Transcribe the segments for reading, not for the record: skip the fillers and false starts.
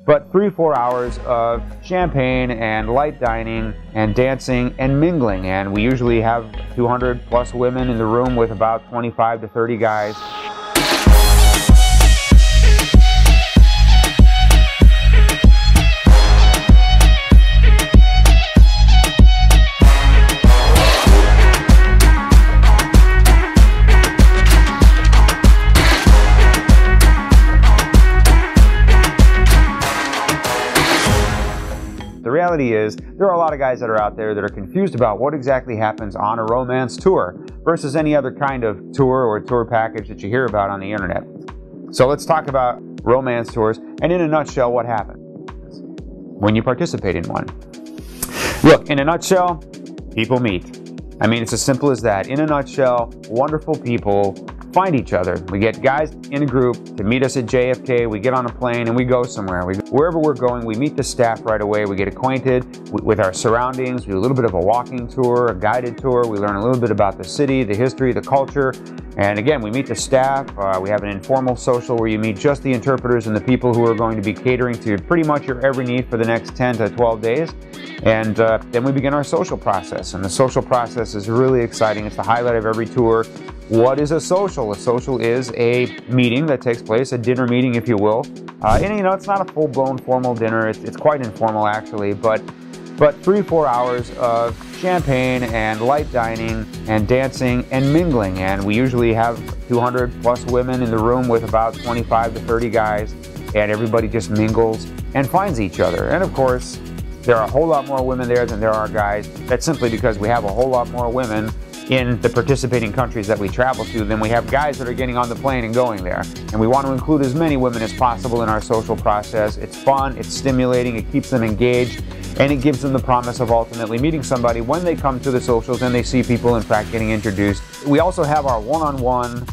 but 3-4 hours of champagne and light dining and dancing and mingling. And we usually have 200 plus women in the room with about 25 to 30 guys. The reality is, there are a lot of guys that are out there that are confused about what exactly happens on a romance tour versus any other kind of tour or tour package that you hear about on the internet. So let's talk about romance tours, and in a nutshell, what happens when you participate in one. Look, in a nutshell, people meet. I mean, it's as simple as that. In a nutshell, wonderful people find each other. We get guys in a group to meet us at JFK, we get on a plane and we go somewhere. Wherever we're going, we meet the staff right away, we get acquainted with our surroundings, we do a little bit of a walking tour, a guided tour, we learn a little bit about the city, the history, the culture, and again, we meet the staff, we have an informal social where you meet just the interpreters and the people who are going to be catering to pretty much your every need for the next 10 to 12 days. And then we begin our social process, and the social process is really exciting. It's the highlight of every tour. What is a social? A social is a meeting that takes place, a dinner meeting, if you will. And you know, it's not a full-blown formal dinner. It's quite informal, actually. But 3-4 hours of champagne and light dining and dancing and mingling. And we usually have 200 plus women in the room with about 25 to 30 guys. And everybody just mingles and finds each other. And of course, there are a whole lot more women there than there are guys. That's simply because we have a whole lot more women in the participating countries that we travel to than we have guys that are getting on the plane and going there. And we want to include as many women as possible in our social process. It's fun, it's stimulating, it keeps them engaged, and it gives them the promise of ultimately meeting somebody when they come to the socials and they see people in fact getting introduced. We also have our one-on-one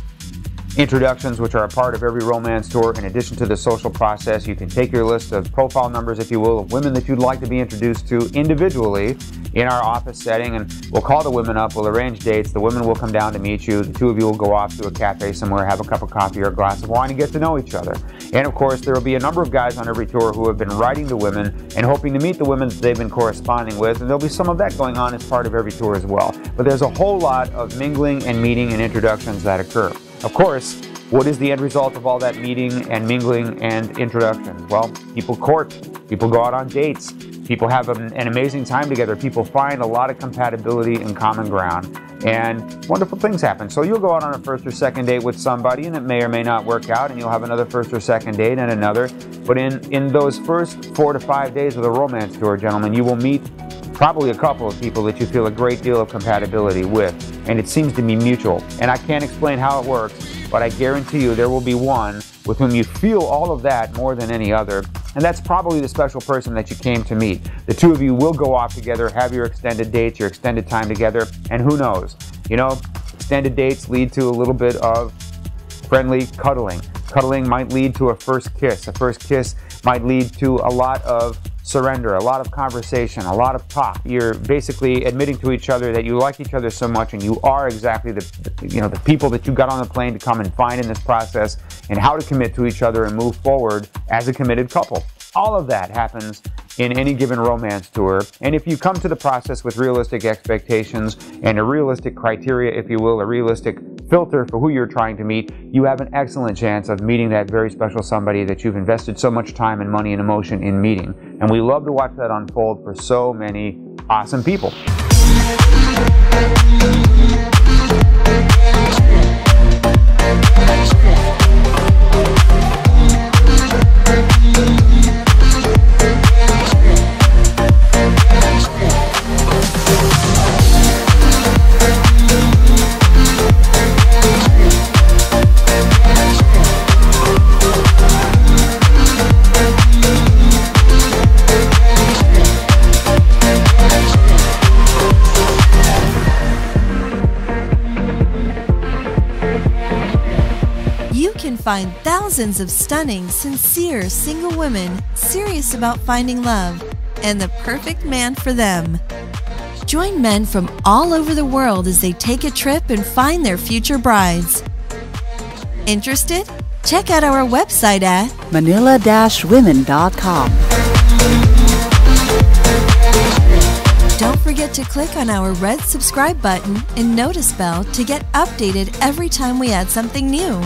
introductions, which are a part of every romance tour. In addition to the social process, you can take your list of profile numbers, if you will, of women that you'd like to be introduced to individually in our office setting, and we'll call the women up, we'll arrange dates, the women will come down to meet you, the two of you will go off to a cafe somewhere, have a cup of coffee or a glass of wine and get to know each other. And of course, there will be a number of guys on every tour who have been writing to women and hoping to meet the women that they've been corresponding with, and there'll be some of that going on as part of every tour as well. But there's a whole lot of mingling and meeting and introductions that occur. Of course, what is the end result of all that meeting and mingling and introductions? Well, people court, people go out on dates, people have an amazing time together, people find a lot of compatibility and common ground, and wonderful things happen. So you'll go out on a first or second date with somebody, and it may or may not work out, and you'll have another first or second date and another. But in those first 4 to 5 days of the romance tour, gentlemen, you will meet probably a couple of people that you feel a great deal of compatibility with, and it seems to be mutual. And I can't explain how it works, but I guarantee you there will be one with whom you feel all of that more than any other, and that's probably the special person that you came to meet. The two of you will go off together, have your extended dates, your extended time together, and who knows, you know, extended dates lead to a little bit of friendly cuddling. Cuddling might lead to a first kiss. A first kiss might lead to a lot of surrender, a lot of conversation, a lot of talk. You're basically admitting to each other that you like each other so much, and you are exactly the people that you got on the plane to come and find in this process, and how to commit to each other and move forward as a committed couple. All of that happens in any given romance tour, and if you come to the process with realistic expectations and a realistic criteria, if you will, a realistic filter for who you're trying to meet, you have an excellent chance of meeting that very special somebody that you've invested so much time and money and emotion in meeting. And we love to watch that unfold for so many awesome people. Find thousands of stunning, sincere single women serious about finding love and the perfect man for them. Join men from all over the world as they take a trip and find their future brides. Interested? Check out our website at manila-women.com. Don't forget to click on our red subscribe button and notice bell to get updated every time we add something new.